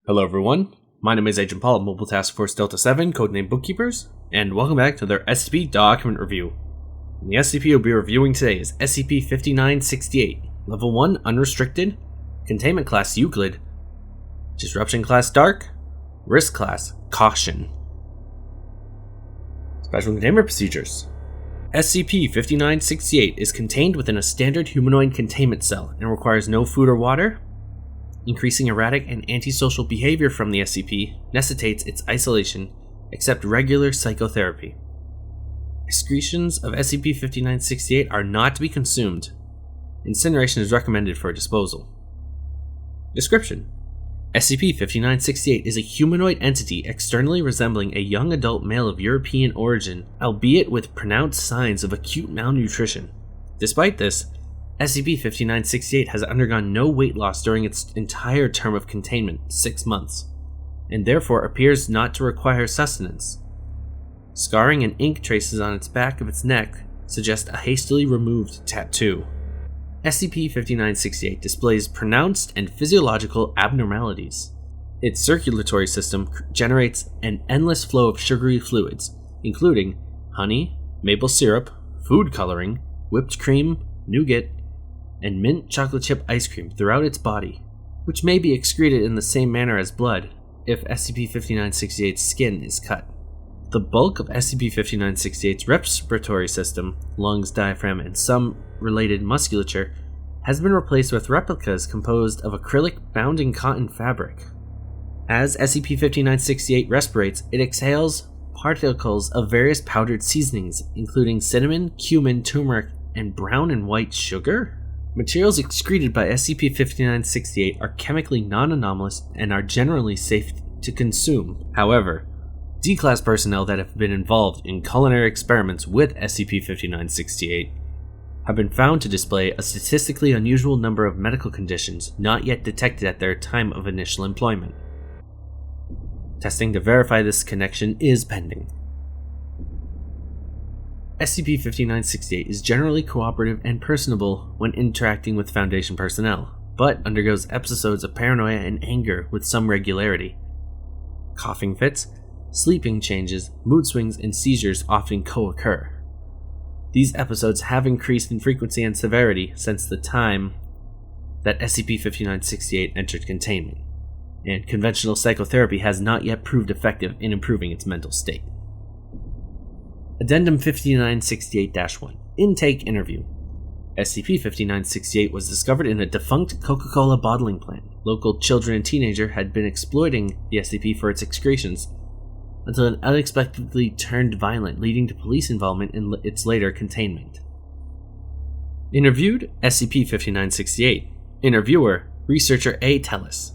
Hello everyone, my name is Agent Paul of Mobile Task Force Delta 7, codenamed Bookkeepers, and welcome back to their SCP document review. And the SCP we'll be reviewing today is SCP-5968, Level 1 Unrestricted, Containment Class Euclid, Disruption Class Dark, Risk Class Caution. Special Containment Procedures. SCP-5968 is contained within a standard humanoid containment cell and requires no food or water. Increasing erratic and antisocial behavior from the SCP necessitates its isolation, except regular psychotherapy. Excretions of SCP-5968 are not to be consumed. Incineration is recommended for disposal. Description: SCP-5968 is a humanoid entity externally resembling a young adult male of European origin, albeit with pronounced signs of acute malnutrition. Despite this, SCP-5968 has undergone no weight loss during its entire term of containment, 6 months, and therefore appears not to require sustenance. Scarring and ink traces on its back of its neck suggest a hastily removed tattoo. SCP-5968 displays pronounced and physiological abnormalities. Its circulatory system generates an endless flow of sugary fluids, including honey, maple syrup, food coloring, whipped cream, nougat, and mint chocolate chip ice cream throughout its body, which may be excreted in the same manner as blood if SCP-5968's skin is cut. The bulk of SCP-5968's respiratory system, lungs, diaphragm, and some related musculature has been replaced with replicas composed of acrylic bound in cotton fabric. As SCP-5968 respirates, it exhales particles of various powdered seasonings, including cinnamon, cumin, turmeric, and brown and white sugar. Materials excreted by SCP-5968 are chemically non-anomalous and are generally safe to consume. However, D-Class personnel that have been involved in culinary experiments with SCP-5968 have been found to display a statistically unusual number of medical conditions not yet detected at their time of initial employment. Testing to verify this connection is pending. SCP-5968 is generally cooperative and personable when interacting with Foundation personnel, but undergoes episodes of paranoia and anger with some regularity. Coughing fits, sleeping changes, mood swings, and seizures often co-occur. These episodes have increased in frequency and severity since the time that SCP-5968 entered containment, and conventional psychotherapy has not yet proved effective in improving its mental state. Addendum 5968-1 Intake Interview. SCP-5968 was discovered in a defunct Coca-Cola bottling plant. Local children and teenager had been exploiting the SCP for its excretions until it unexpectedly turned violent, leading to police involvement in its later containment. Interviewed: SCP-5968. Interviewer: Researcher A. Tellis.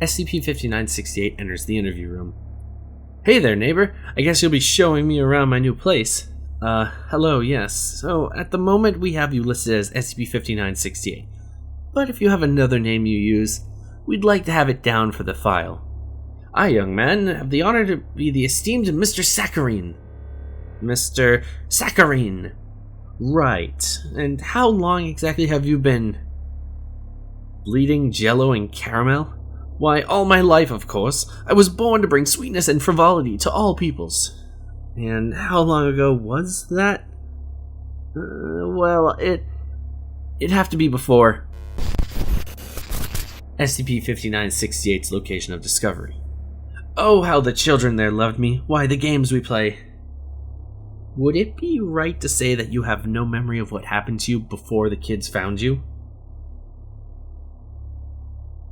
SCP-5968 enters the interview room. Hey there, neighbor. I guess you'll be showing me around my new place. Hello, yes. So, at the moment we have you listed as SCP-5968. But if you have another name you use, we'd like to have it down for the file. I, young man, have the honor to be the esteemed Mr. Saccharine. Mr. Saccharine. Right. And how long exactly have you been bleeding jello and caramel? Why, all my life, of course. I was born to bring sweetness and frivolity to all peoples. And how long ago was that? It'd have to be before SCP-5968's location of discovery. Oh, how the children there loved me. Why, the games we play. Would it be right to say that you have no memory of what happened to you before the kids found you?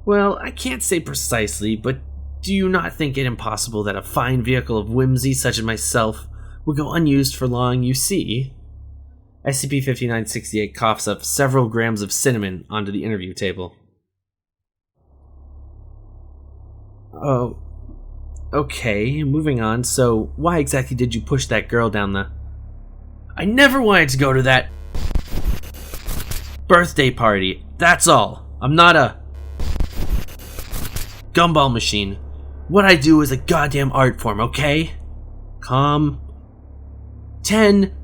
Well, I can't say precisely, but do you not think it impossible that a fine vehicle of whimsy such as myself would go unused for long? You see, SCP-5968 coughs up several grams of cinnamon onto the interview table. Oh, okay, moving on. So, why exactly did you push that girl down the... I never wanted to go to that birthday party, that's all. I'm not a gumball machine. What I do is a goddamn art form, okay? Calm. 10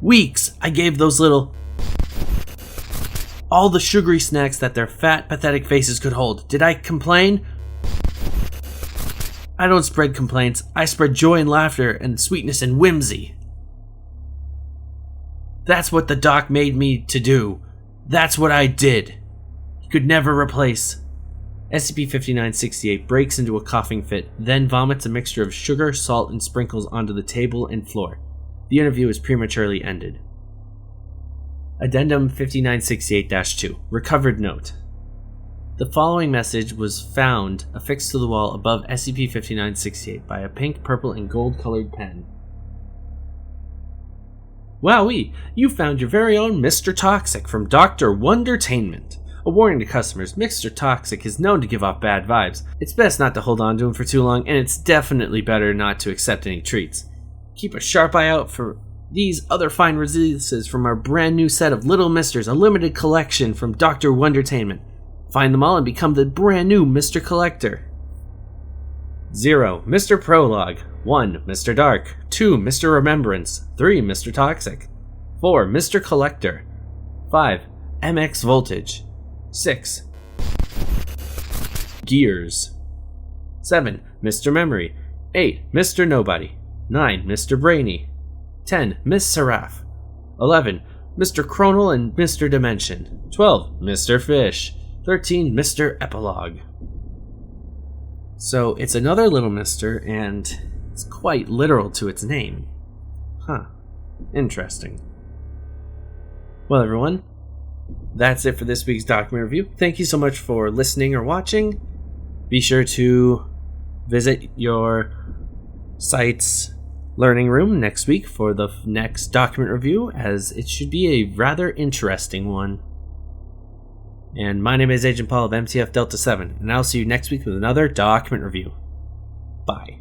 weeks I gave those little all the sugary snacks that their fat, pathetic faces could hold. Did I complain? I don't spread complaints. I spread joy and laughter and sweetness and whimsy. That's what the doc made me to do. That's what I did. He could never replace. SCP-5968 breaks into a coughing fit, then vomits a mixture of sugar, salt, and sprinkles onto the table and floor. The interview is prematurely ended. Addendum 5968-2. Recovered note. The following message was found affixed to the wall above SCP-5968 by a pink, purple, and gold-colored pen. Wowee! You found your very own Mr. Toxic from Dr. Wondertainment. A warning to customers, Mr. Toxic is known to give off bad vibes. It's best not to hold on to him for too long, and it's definitely better not to accept any treats. Keep a sharp eye out for these other fine releases from our brand new set of Little Misters, a limited collection from Dr. Wondertainment. Find them all and become the brand new Mr. Collector. 0. Mr. Prologue. 1. Mr. Dark. 2. Mr. Remembrance. 3. Mr. Toxic. 4. Mr. Collector. 5. MX Voltage. 6. Gears. 7. Mr. Memory. 8. Mr. Nobody. 9. Mr. Brainy. 10. Miss Seraph. 11. Mr. Chronal and Mr. Dimension. 12. Mr. Fish. 13. Mr. Epilogue. So it's another Little Mister, and it's quite literal to its name. Huh. Interesting. Well, everyone, that's it for this week's document review. Thank you so much for listening or watching. Be sure to visit your site's learning room next week for the next document review, as it should be a rather interesting one. And my name is Agent Paul of MTF Delta 7, and I'll see you next week with another document review. Bye.